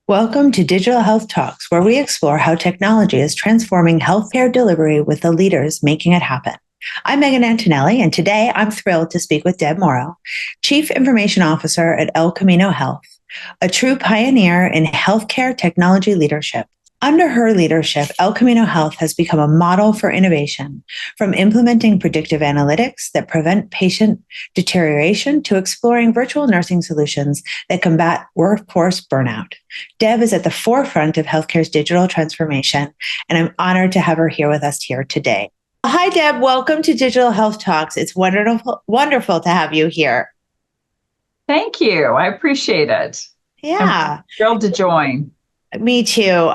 Welcome to Digital Health Talks, where we explore how technology is transforming healthcare delivery with the leaders making it happen. I'm Megan Antonelli, and today I'm thrilled to speak with Deb Muro, Chief Information Officer at Camino Health, a true pioneer in healthcare technology leadership. Under her leadership, Camino Health has become a model for innovation, from implementing predictive analytics that prevent patient deterioration to exploring virtual nursing solutions that combat workforce burnout. Deb is at the forefront of healthcare's digital transformation, and I'm honored to have her here with us here today. Hi, Deb. Welcome to Digital Health Talks. It's wonderful to have you here. Thank you. I appreciate it. Yeah. I'm thrilled to join. Me too.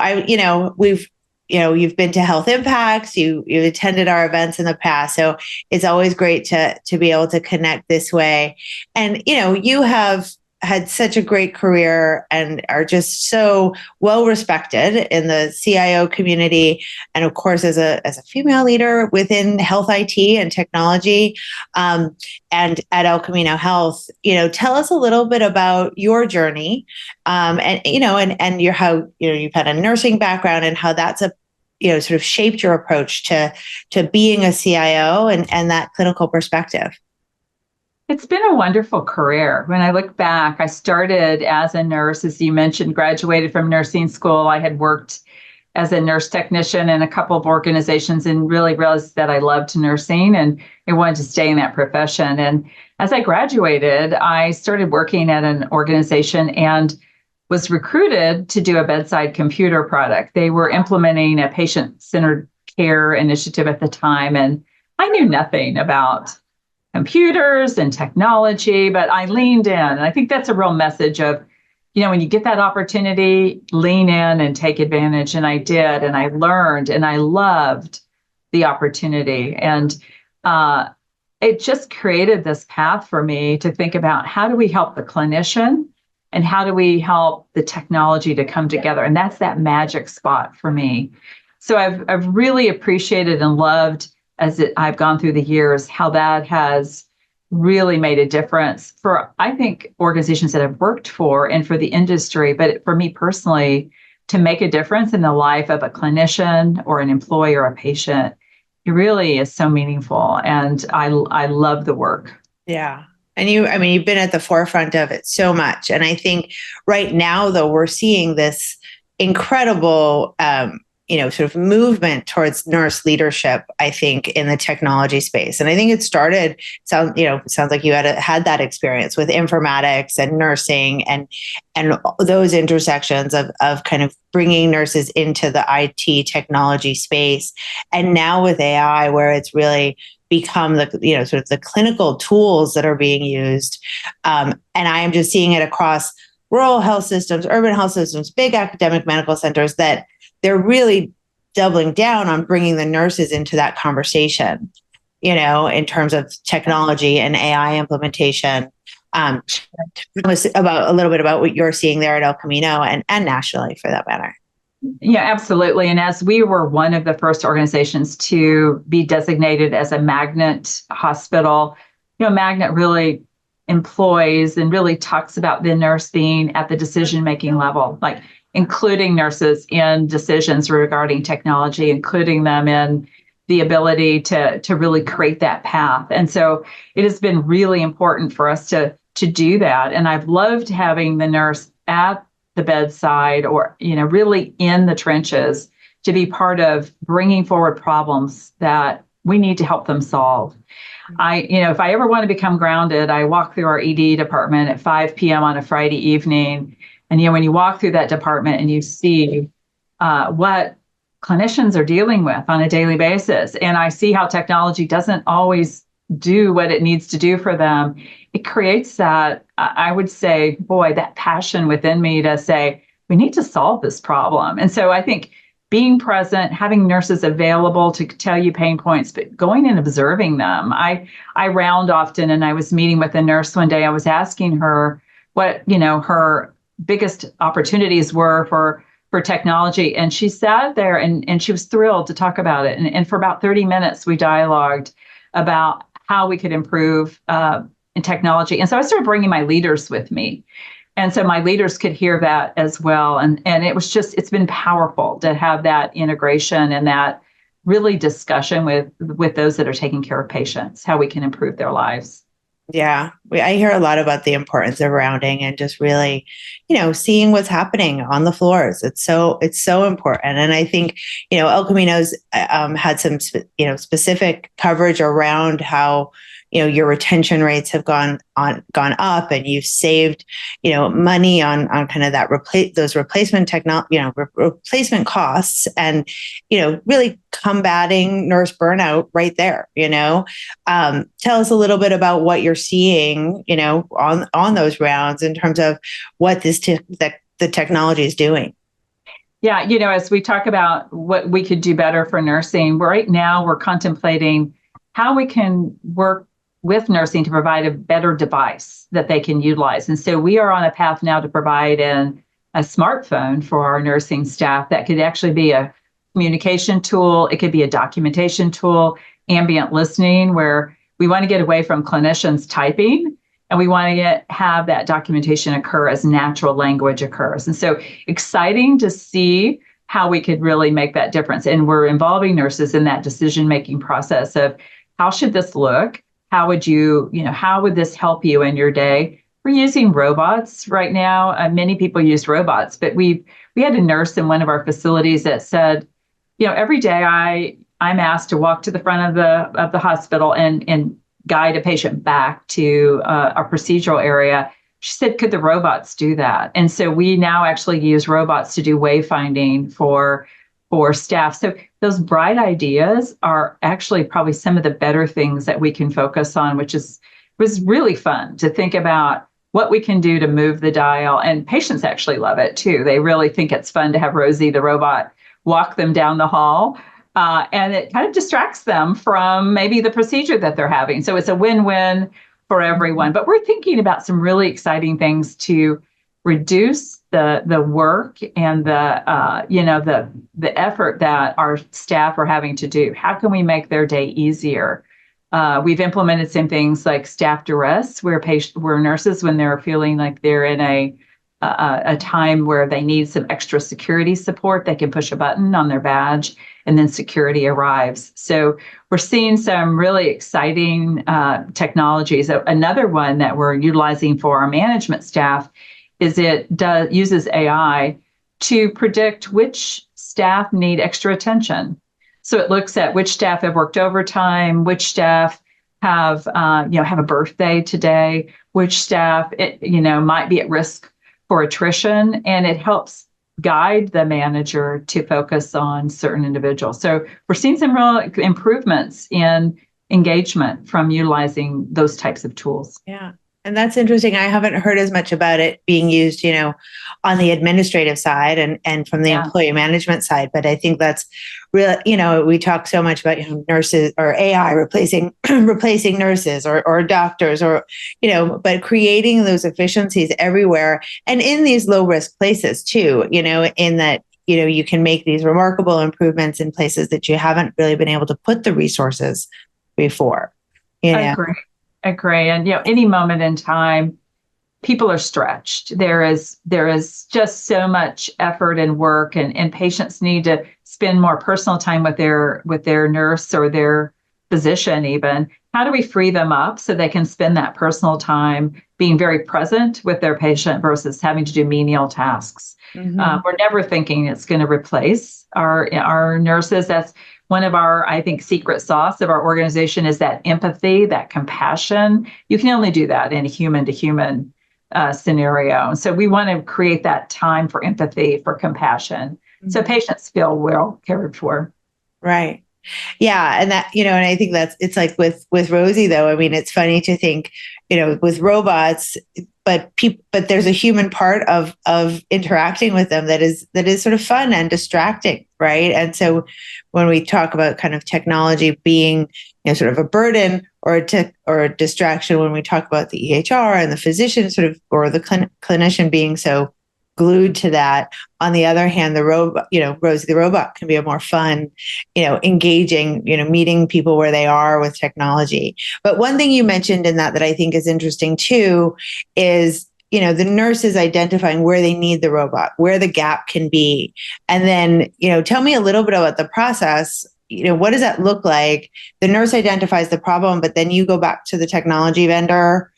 You've been to Health Impacts, you've attended our events in the past. So it's always great to be able to connect this way. And, you have had such a great career and are just so well respected in the CIO community. And of course, as a female leader within health IT and technology, and at El Camino Health, tell us a little bit about your journey, and your how you've had a nursing background and how that's sort of shaped your approach to being a CIO and that clinical perspective. It's been a wonderful career. When I look back, I started as a nurse, as you mentioned, graduated from nursing school. I had worked as a nurse technician in a couple of organizations and really realized that I loved nursing and I wanted to stay in that profession. And as I graduated, I started working at an organization and was recruited to do a bedside computer product. They were implementing a patient-centered care initiative at the time, and I knew nothing about computers and technology, but I leaned in. And I think that's a real message of, when you get that opportunity, lean in and take advantage. And I did, and I learned, and I loved the opportunity. And it just created this path for me to think about how do we help the clinician and how do we help the technology to come together? And that's that magic spot for me. So I've really appreciated and loved I've gone through the years, how that has really made a difference for, I think, organizations that I've worked for and for the industry, but for me personally, to make a difference in the life of a clinician or an employee or a patient, it really is so meaningful. And I love the work. Yeah. And you've been at the forefront of it so much. And I think right now, though, we're seeing this incredible, sort of movement towards nurse leadership, I think, in the technology space. And I think it sounds like you had that experience with informatics and nursing and those intersections of kind of bringing nurses into the IT technology space. And now with AI, where it's really become the, sort of the clinical tools that are being used. And I am just seeing it across rural health systems, urban health systems, big academic medical centers, that they're really doubling down on bringing the nurses into that conversation, in terms of technology and AI implementation. Tell us a little bit about what you're seeing there at El Camino and nationally for that matter. Yeah, absolutely. And as we were one of the first organizations to be designated as a magnet hospital, magnet really employs and really talks about the nurse being at the decision-making level, like including nurses in decisions regarding technology, including them in the ability to really create that path. And so it has been really important for us to do that. And I've loved having the nurse at the bedside or, really in the trenches to be part of bringing forward problems that we need to help them solve. If I ever want to become grounded, I walk through our ED department at 5 p.m. on a Friday evening. And, when you walk through that department and you see what clinicians are dealing with on a daily basis, and I see how technology doesn't always do what it needs to do for them, it creates that, I would say, that passion within me to say, we need to solve this problem. And so I think being present, having nurses available to tell you pain points, but going and observing them. I round often, and I was meeting with a nurse one day. I was asking her what, her biggest opportunities were for technology. And she sat there and she was thrilled to talk about it. And for about 30 minutes, we dialogued about how we could improve in technology. And so I started bringing my leaders with me. And so my leaders could hear that as well. And it was just, it's been powerful to have that integration and that really discussion with those that are taking care of patients, how we can improve their lives. Yeah, I hear a lot about the importance of rounding and just really, seeing what's happening on the floors. It's so important, and I think El Camino's had some specific coverage around how your retention rates have gone up, and you've saved money on kind of that those replacement replacement costs, and really combating nurse burnout right there. Tell us a little bit about what you're seeing on those rounds in terms of what the technology is doing. Yeah, as we talk about what we could do better for nursing, right now we're contemplating how we can work with nursing to provide a better device that they can utilize. And so we are on a path now to provide a smartphone for our nursing staff that could actually be a communication tool. It could be a documentation tool, ambient listening, where we want to get away from clinicians typing, and we want to have that documentation occur as natural language occurs. And so exciting to see how we could really make that difference. And we're involving nurses in that decision-making process of how should this look? How would how would this help you in your day? We're using robots right now. Many people use robots, but we had a nurse in one of our facilities that said, every day I'm asked to walk to the front of the hospital and guide a patient back to a procedural area. She said, could the robots do that? And so we now actually use robots to do wayfinding for staff. So those bright ideas are actually probably some of the better things that we can focus on, which was really fun to think about what we can do to move the dial. And patients actually love it too. They really think it's fun to have Rosie, the robot, walk them down the hall. And it kind of distracts them from maybe the procedure that they're having. So it's a win-win for everyone. But we're thinking about some really exciting things to reduce the work and the effort that our staff are having to do. How can we make their day easier? We've implemented some things like staff duress, where nurses, when they're feeling like they're in a time where they need some extra security support, they can push a button on their badge and then security arrives. So we're seeing some really exciting technologies. Another one that we're utilizing for our management staff is uses AI to predict which staff need extra attention. So it looks at which staff have worked overtime, which staff have a birthday today, which staff might be at risk for attrition, and it helps guide the manager to focus on certain individuals. So we're seeing some real improvements in engagement from utilizing those types of tools. Yeah. And that's interesting. I haven't heard as much about it being used, on the administrative side and from the employee management side. But I think that's real. We talk so much about nurses or AI replacing nurses or doctors but creating those efficiencies everywhere and in these low risk places too. In that you can make these remarkable improvements in places that you haven't really been able to put the resources before. Agree. And any moment in time, people are stretched. There is just so much effort and work, and patients need to spend more personal time with their nurse or their physician even. How do we free them up so they can spend that personal time being very present with their patient versus having to do menial tasks? Mm-hmm. We're never thinking it's going to replace our nurses. That's one of our, I think, secret sauce of our organization is that empathy, that compassion. You can only do that in a human-to-human scenario. So we want to create that time for empathy, for compassion, so patients feel well cared for. Right. Yeah. And that, and I think it's like with Rosie, though, I mean, it's funny to think, with robots, but there's a human part of interacting with them that is sort of fun and distracting. Right. And so when we talk about kind of technology being, sort of a burden or a distraction, when we talk about the EHR and the physician or the clinician being so glued to that. On the other hand, the robot, Rosie the robot can be a more fun, engaging, meeting people where they are with technology. But one thing you mentioned in that I think is interesting too is, the nurse is identifying where they need the robot, where the gap can be. And then, tell me a little bit about the process. What does that look like? The nurse identifies the problem, but then you go back to the technology vendor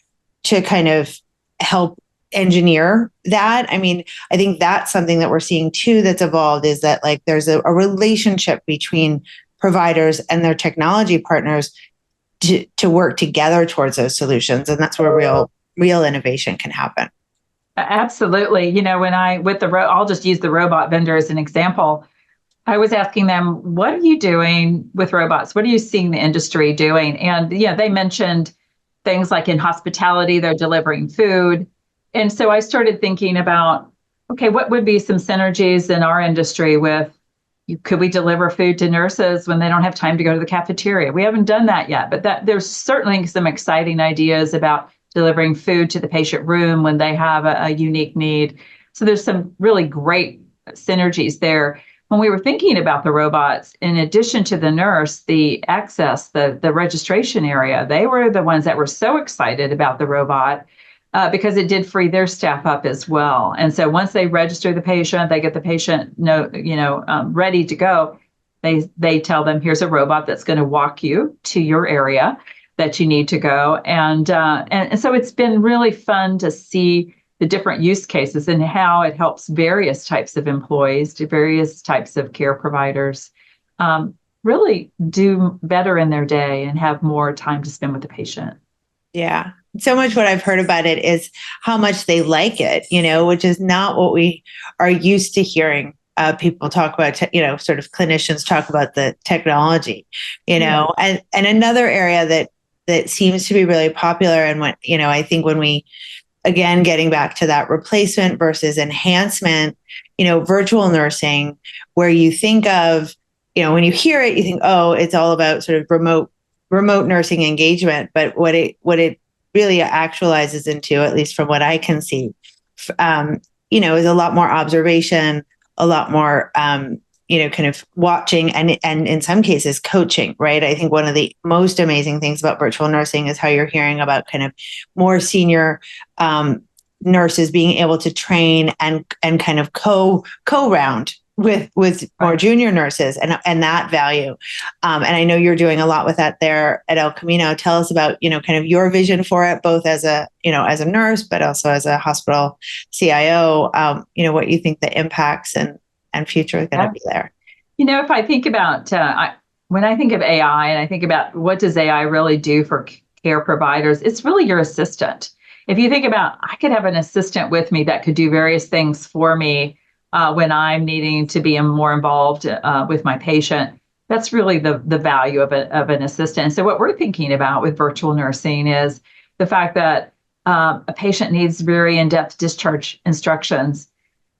to kind of help engineer that. I mean, I think that's something that we're seeing too that's evolved, is that like there's a relationship between providers and their technology partners to work together towards those solutions. And that's where real innovation can happen. Absolutely. I'll just use the robot vendor as an example. I was asking them, what are you doing with robots? What are you seeing the industry doing? And they mentioned things like in hospitality, they're delivering food. And so I started thinking about, okay, what would be some synergies in our industry with, could we deliver food to nurses when they don't have time to go to the cafeteria? We haven't done that yet, but there's certainly some exciting ideas about delivering food to the patient room when they have a unique need. So there's some really great synergies there. When we were thinking about the robots, in addition to the nurse, the access, the registration area, they were the ones that were so excited about the robot because it did free their staff up as well. And so once they register the patient, they get the patient ready to go. They tell them, here's a robot that's going to walk you to your area that you need to go. And so it's been really fun to see the different use cases and how it helps various types of employees, to various types of care providers really do better in their day and have more time to spend with the patient. Yeah. So much what I've heard about it is how much they like it, which is not what we are used to hearing people talk about, sort of clinicians talk about the technology, and another area that seems to be really popular. And when, I think when we, again, getting back to that replacement versus enhancement, virtual nursing, where you think of, when you hear it, you think, oh, it's all about sort of remote nursing engagement. But what it really actualizes into, at least from what I can see, is a lot more observation, a lot more, kind of watching and in some cases coaching, right? I think one of the most amazing things about virtual nursing is how you're hearing about kind of more senior nurses being able to train and kind of co-round with more junior nurses and that value. And I know you're doing a lot with that there at El Camino. Tell us about, kind of your vision for it, both as a nurse, but also as a hospital CIO, what you think the impacts and future is going to be there. If I think about, when I think of AI and I think about what does AI really do for care providers, it's really your assistant. If you think about, I could have an assistant with me that could do various things for me when I'm needing to be more involved with my patient. That's really the value of an assistant. And so what we're thinking about with virtual nursing is the fact that a patient needs very in-depth discharge instructions.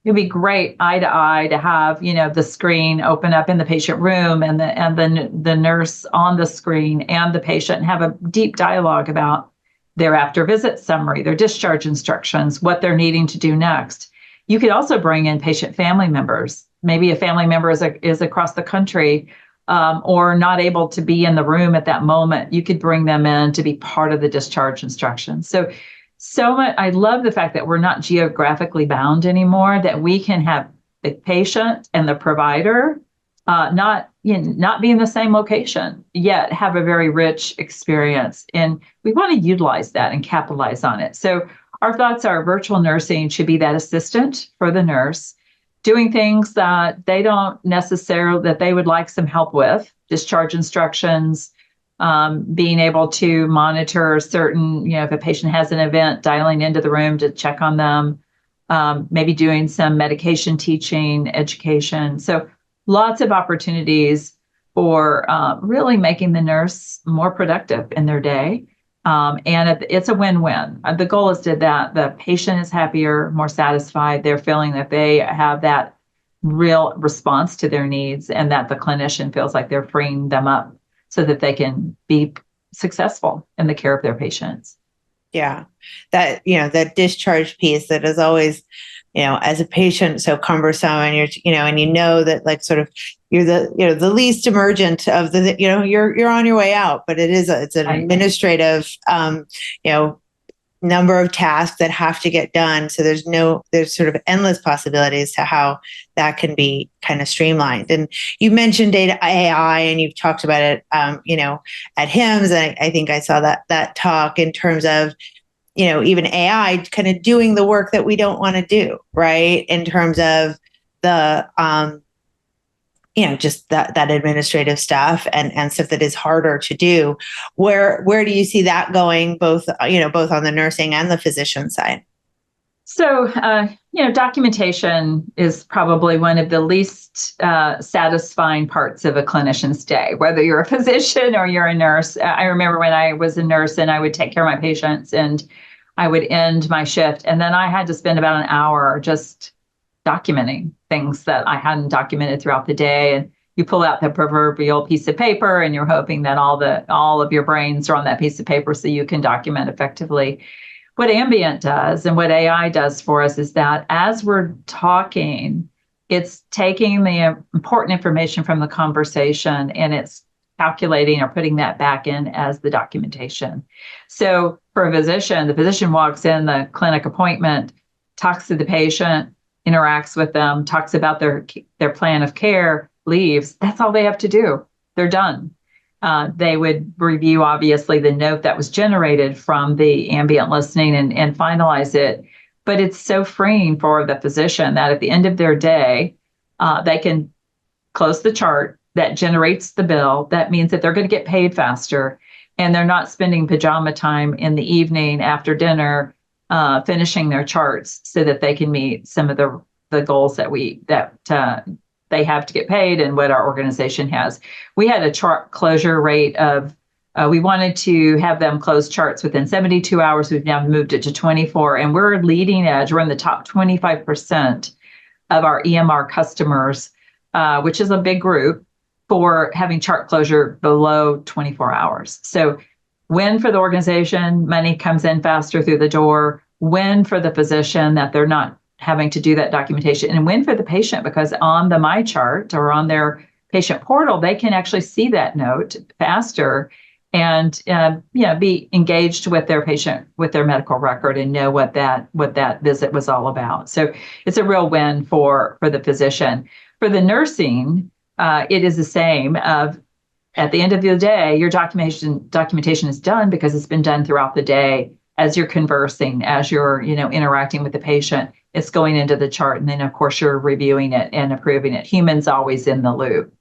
It'd be great eye to eye to have, the screen open up in the patient room and the nurse on the screen and the patient have a deep dialogue about their after visit summary, their discharge instructions, what they're needing to do next. You could also bring in patient family members. Maybe a family member is across the country or not able to be in the room at that moment. You could bring them in to be part of the discharge instructions. So much. I love the fact that we're not geographically bound anymore, that we can have the patient and the provider not be in the same location, yet have a very rich experience. And we want to utilize that and capitalize on it. So our thoughts are virtual nursing should be that assistant for the nurse, doing things that they don't necessarily, that they would like some help with, discharge instructions, being able to monitor certain, if a patient has an event, dialing into the room to check on them, maybe doing some medication teaching, education. So lots of opportunities for really making the nurse more productive in their day. And it's a win-win. The goal is that the patient is happier, more satisfied. They're feeling that they have that real response to their needs and that the clinician feels like they're freeing them up so that they can be successful in the care of their patients. Yeah, that, that discharge piece that is always, as a patient, so cumbersome, and you're, that like sort of you're the least emergent of the, you're on your way out, but it's an administrative, number of tasks that have to get done. So there's sort of endless possibilities to how that can be kind of streamlined. And you mentioned data AI, and you've talked about it, at HIMSS. And I think I saw that talk in terms of, even AI kind of doing the work that we don't want to do, right? In terms of the, just that administrative stuff and stuff that is harder to do. Where do you see that going, both on the nursing and the physician side? So, documentation is probably one of the least satisfying parts of a clinician's day, whether you're a physician or you're a nurse. I remember when I was a nurse and I would take care of my patients, and I would end my shift, and then I had to spend about an hour just documenting things that I hadn't documented throughout the day. And you pull out the proverbial piece of paper, and you're hoping that all of your brains are on that piece of paper so you can document effectively. What ambient does and what AI does for us is that as we're talking, it's taking the important information from the conversation and it's calculating or putting that back in as the documentation. So for a physician, the physician walks in the clinic appointment, talks to the patient, interacts with them, talks about their plan of care, leaves. That's all they have to do. They're done. They would review, obviously, the note that was generated from the ambient listening and finalize it. But it's so freeing for the physician that at the end of their day, they can close the chart that generates the bill. That means that they're going to get paid faster, and they're not spending pajama time in the evening after dinner finishing their charts so that they can meet some of the goals that they have to get paid and what our organization has. We had a chart closure rate of, we wanted to have them close charts within 72 hours. We've now moved it to 24, and we're leading edge. We're in the top 25% of our EMR customers, which is a big group, for having chart closure below 24 hours. So win for the organization, money comes in faster through the door, win for the physician that they're not having to do that documentation, and win for the patient because on the My Chart or on their patient portal, they can actually see that note faster and be engaged with their patient, with their medical record, and know what that visit was all about. So it's a real win for the physician. For the nursing, it is the same. At the end of the day, your documentation is done because it's been done throughout the day as you're conversing, as you're interacting with the patient. It's going into the chart, and then of course you're reviewing it and approving it. Humans always in the loop.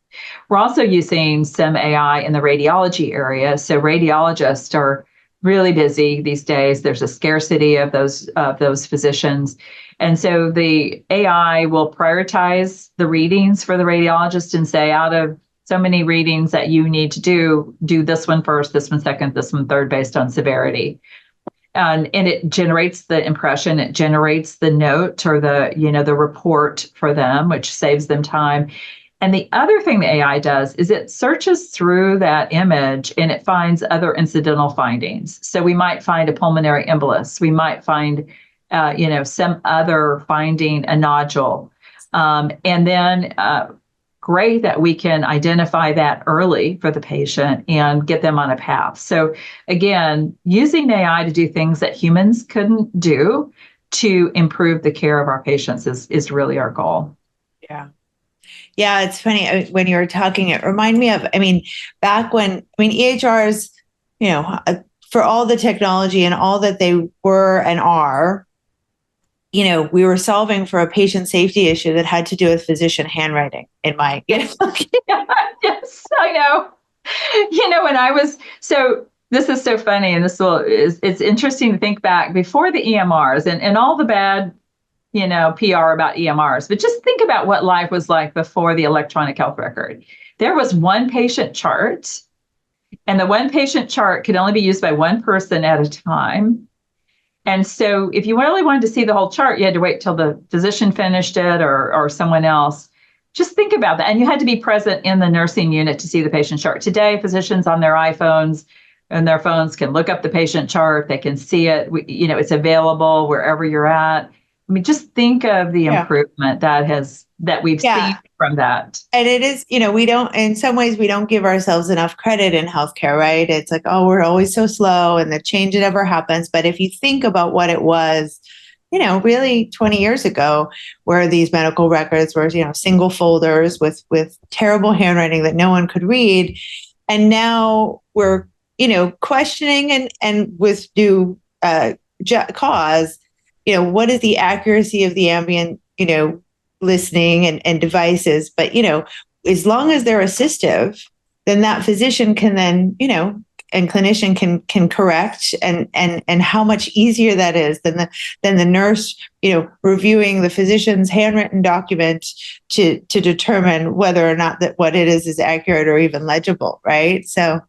We're also using some AI in the radiology area. So radiologists are really busy these days. There's a scarcity of those physicians. And so the AI will prioritize the readings for the radiologist and say, out of so many readings that you need to do this one first, this one second, this one third, based on severity. And it generates the impression, it generates the note or the report for them, which saves them time. And the other thing the AI does is it searches through that image and it finds other incidental findings. So we might find a pulmonary embolus. We might find, some other finding, a nodule. And then great that we can identify that early for the patient and get them on a path. So again, using AI to do things that humans couldn't do to improve the care of our patients is really our goal. Yeah. Yeah, it's funny when you were talking, it reminded me of, back when, EHRs, for all the technology and all that they were and are, we were solving for a patient safety issue that had to do with physician handwriting in my, Yes, I know. This is so funny, and it's interesting to think back before the EMRs and all the bad PR about EMRs, but just think about what life was like before the electronic health record. There was one patient chart, and the one patient chart could only be used by one person at a time. And so if you really wanted to see the whole chart, you had to wait till the physician finished it or someone else. Just think about that. And you had to be present in the nursing unit to see the patient chart. Today, physicians on their iPhones and their phones can look up the patient chart. They can see it. It's available wherever you're at. Just think of the improvement that we've seen from that. And it is, we don't, in some ways, we don't give ourselves enough credit in healthcare, right? It's like, oh, we're always so slow and the change that ever happens. But if you think about what it was, really 20 years ago, where these medical records were, single folders with terrible handwriting that no one could read. And now we're, questioning and with due cause, what is the accuracy of the ambient, listening and devices. But, as long as they're assistive, then that physician can then, and clinician can correct and how much easier that is than the nurse, reviewing the physician's handwritten document to determine whether or not that what it is accurate or even legible, right? So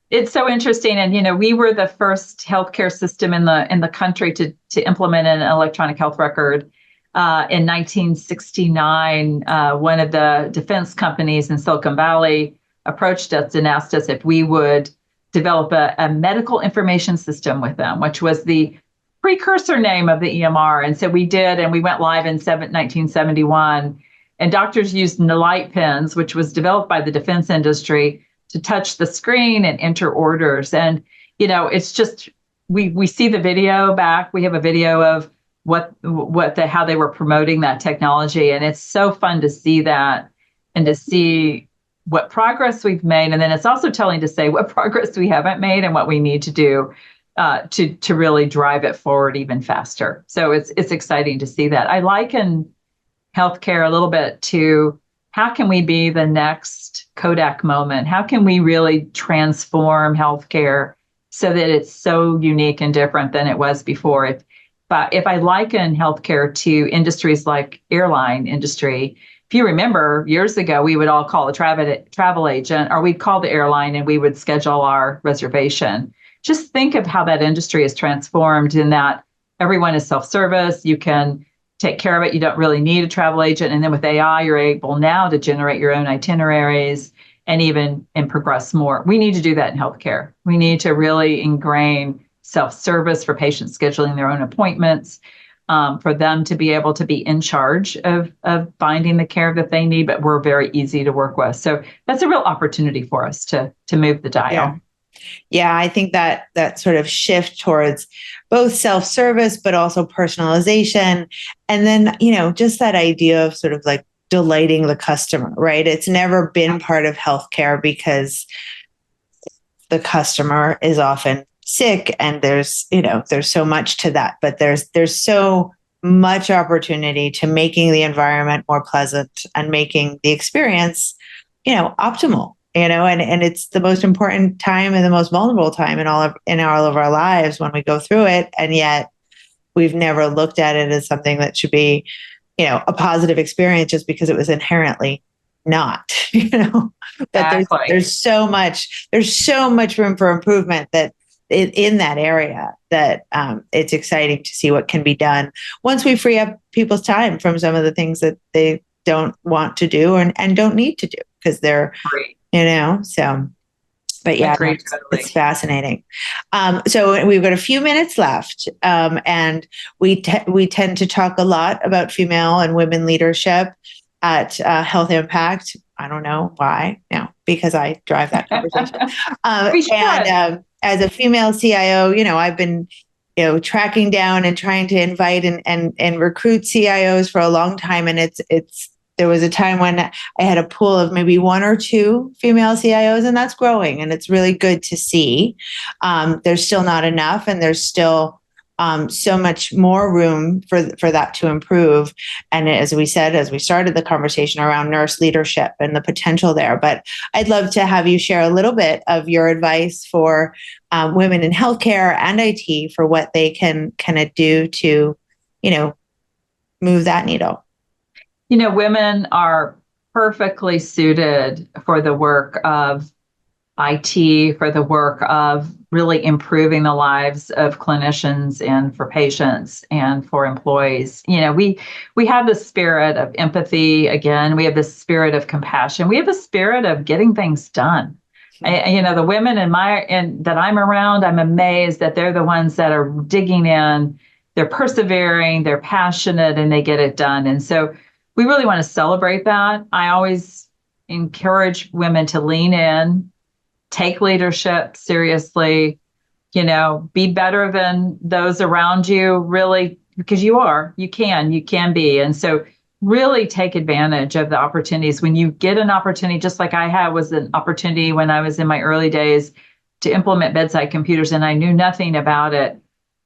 it's so interesting. And, we were the first healthcare system in the country to implement an electronic health record. In 1969, one of the defense companies in Silicon Valley approached us and asked us if we would develop a medical information system with them, which was the precursor name of the EMR. And so we did, and we went live in 1971. And doctors used light pens, which was developed by the defense industry, to touch the screen and enter orders. And, it's just, we see the video back. We have a video of how they were promoting that technology. And it's so fun to see that and to see what progress we've made. And then it's also telling to say what progress we haven't made and what we need to do to really drive it forward even faster. So it's exciting to see that. I liken healthcare a little bit to how can we be the next Kodak moment? How can we really transform healthcare so that it's so unique and different than it was before? If I liken healthcare to industries like airline industry, if you remember years ago, we would all call a travel agent, or we'd call the airline and we would schedule our reservation. Just think of how that industry is transformed in that everyone is self-service. You can take care of it. You don't really need a travel agent. And then with AI, you're able now to generate your own itineraries and progress more. We need to do that in healthcare. We need to really ingrain self-service for patients scheduling their own appointments, for them to be able to be in charge of finding the care that they need, but we're very easy to work with. So that's a real opportunity for us to move the dial. Yeah, I think that sort of shift towards both self-service, but also personalization. And then, just that idea of sort of like delighting the customer, right? It's never been part of healthcare because the customer is often sick and there's so much to that, but there's so much opportunity to making the environment more pleasant and making the experience, optimal, and it's the most important time and the most vulnerable time in all of our lives when we go through it. And yet we've never looked at it as something that should be, a positive experience just because it was inherently not, but Exactly. there's so much room for improvement that in that area that it's exciting to see what can be done once we free up people's time from some of the things that they don't want to do and don't need to do because they're, Great. So, but yeah, it's fascinating. So we've got a few minutes left, and we tend to talk a lot about female and women leadership at Health Impact. I don't know why, because I drive that conversation. And as a female CIO, I've been, tracking down and trying to invite and recruit CIOs for a long time. And there was a time when I had a pool of maybe one or two female CIOs, and that's growing. And it's really good to see. There's still not enough, and there's still so much more room for that to improve. And as we said, as we started the conversation around nurse leadership and the potential there, but I'd love to have you share a little bit of your advice for women in healthcare and IT for what they can kind of do to, move that needle. Women are perfectly suited for the work of IT, for the work of really improving the lives of clinicians and for patients and for employees. We have the spirit of empathy. Again, we have the spirit of compassion. We have the spirit of getting things done. The women that I'm around, I'm amazed that they're the ones that are digging in. They're persevering, they're passionate, and they get it done. And so we really want to celebrate that. I always encourage women to lean in, take leadership seriously, be better than those around you, really, because you can be. And so really take advantage of the opportunities. When you get an opportunity, just like I had was an opportunity when I was in my early days to implement bedside computers and I knew nothing about it.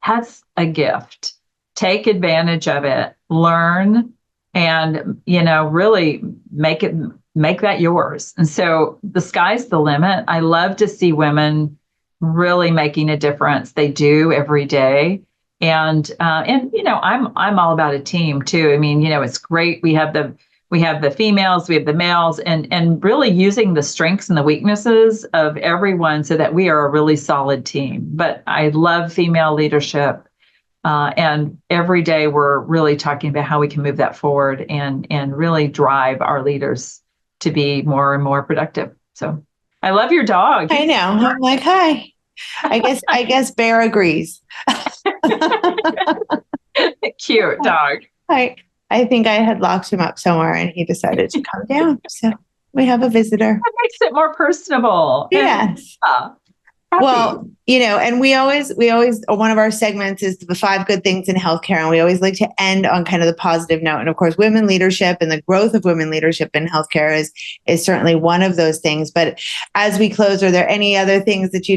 That's a gift. Take advantage of it, learn, and, really make that yours. And so the sky's the limit. I love to see women really making a difference. They do every day. And I'm all about a team too. I mean, it's great. We have the females, we have the males, and really using the strengths and the weaknesses of everyone so that we are a really solid team. But I love female leadership. And every day we're really talking about how we can move that forward and really drive our leaders to be more and more productive. So I love your dog. I know. I'm like, hi. I guess Bear agrees. Cute dog. I think I had locked him up somewhere and he decided to come down. So we have a visitor. That makes it more personable. Yes. Well, and we always, one of our segments is the 5 good things in healthcare. And we always like to end on kind of the positive note. And of course, women leadership and the growth of women leadership in healthcare is certainly one of those things. But as we close, are there any other things that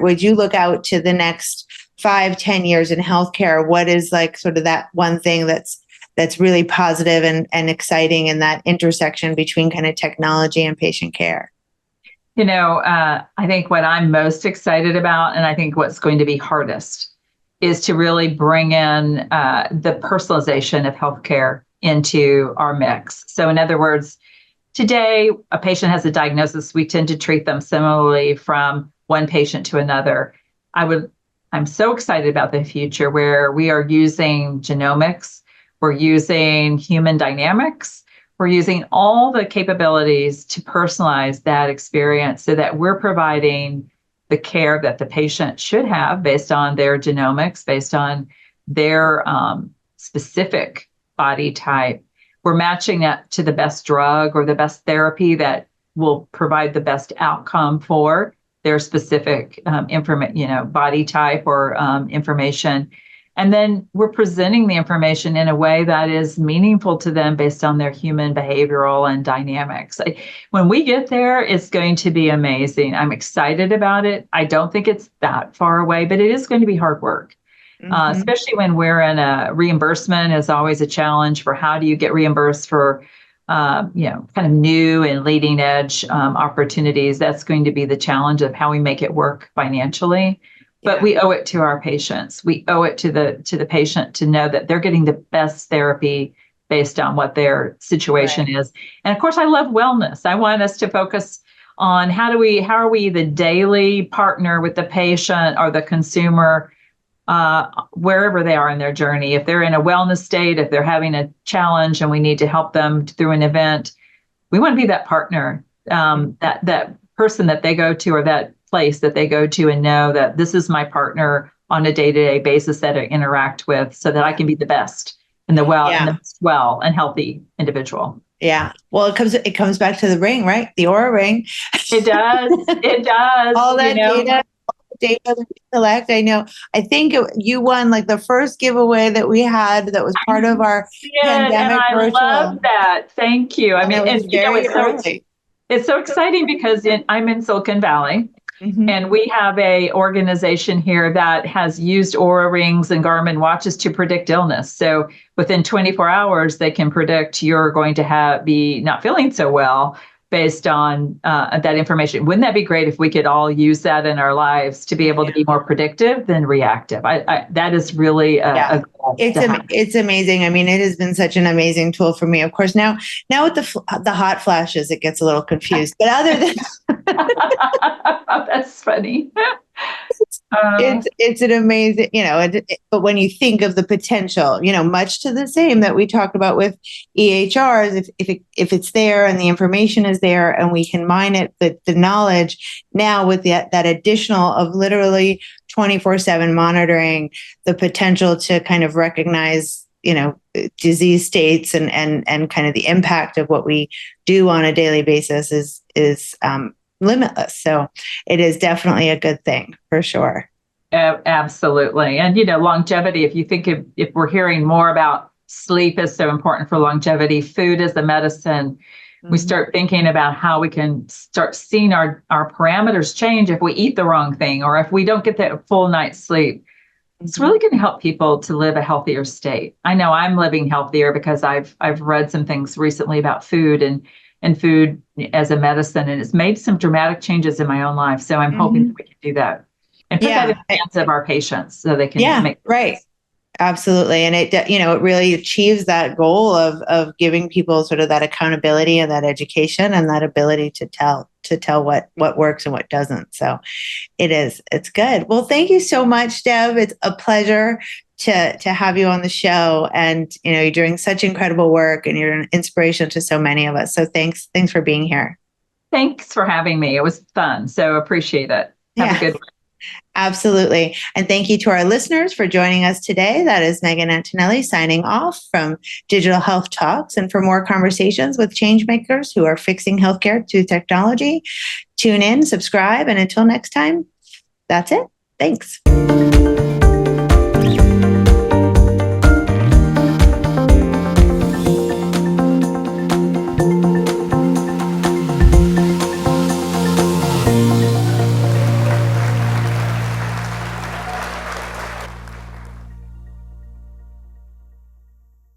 would you look out to the next 5-10 years in healthcare? What is like sort of that one thing that's really positive and exciting in that intersection between kind of technology and patient care? I think what I'm most excited about, and I think what's going to be hardest, is to really bring in the personalization of healthcare into our mix. So in other words, today, a patient has a diagnosis, we tend to treat them similarly from one patient to another. I'm so excited about the future where we are using genomics, we're using human dynamics, we're using all the capabilities to personalize that experience so that we're providing the care that the patient should have based on their genomics, based on their specific body type. We're matching that to the best drug or the best therapy that will provide the best outcome for their specific body type or information. And then we're presenting the information in a way that is meaningful to them based on their human behavioral and dynamics. When we get there, it's going to be amazing. I'm excited about it. I don't think it's that far away, but it is going to be hard work, especially when we're in a reimbursement is always a challenge for how do you get reimbursed for kind of new and leading edge opportunities. That's going to be the challenge of how we make it work financially. But we owe it to our patients. We owe it to the patient to know that they're getting the best therapy based on what their situation is. And of course, I love wellness. I want us to focus on how are we the daily partner with the patient or the consumer, wherever they are in their journey. If they're in a wellness state, if they're having a challenge and we need to help them through an event, we want to be that partner, that person that they go to or that place that they go to and know that this is my partner on a day-to-day basis that I interact with so that I can be the best and the well and healthy individual. Yeah. Well, it comes back to the ring, right? The Aura ring. It does. It does. All that data that we collect. I know. I think you won like the first giveaway that we had that was part of our pandemic virtual. I love that. Thank you. I mean, it's so exciting because I'm in Silicon Valley. Mm-hmm. And we have a organization here that has used Aura rings and Garmin watches to predict illness. So within 24 hours, they can predict you're going to be not feeling so well based on that information. Wouldn't that be great if we could all use that in our lives to be able to be more predictive than reactive? That is really a goal. It's amazing. I mean, it has been such an amazing tool for me. Of course, now with the hot flashes, it gets a little confused. But other than that's funny. It's an amazing, but when you think of the potential, much to the same that we talked about with EHRs, if it's there and the information is there and we can mine it, the knowledge now with that additional of literally 24/7 monitoring, the potential to kind of recognize disease states and kind of the impact of what we do on a daily basis is limitless. So it is definitely a good thing for sure. Absolutely. And, longevity, if you think if we're hearing more about sleep is so important for longevity, food is a medicine, we start thinking about how we can start seeing our parameters change if we eat the wrong thing or if we don't get that full night's sleep. It's really going to help people to live a healthier state. I know I'm living healthier because I've read some things recently about food and food as a medicine, and it's made some dramatic changes in my own life. So I'm hoping that we can do that and put that in the hands of our patients so they can make right. Absolutely. And it really achieves that goal of giving people sort of that accountability and that education and that ability to tell what works and what doesn't. So it's good. Well, thank you so much, Deb. It's a pleasure to have you on the show, and you're doing such incredible work and you're an inspiration to so many of us. So thanks for being here. Thanks for having me. It was fun. So appreciate it. Have a good one. Absolutely. And thank you to our listeners for joining us today. That is Megan Antonelli signing off from Digital Health Talks. And for more conversations with changemakers who are fixing healthcare through technology, tune in, subscribe, and until next time, that's it. Thanks.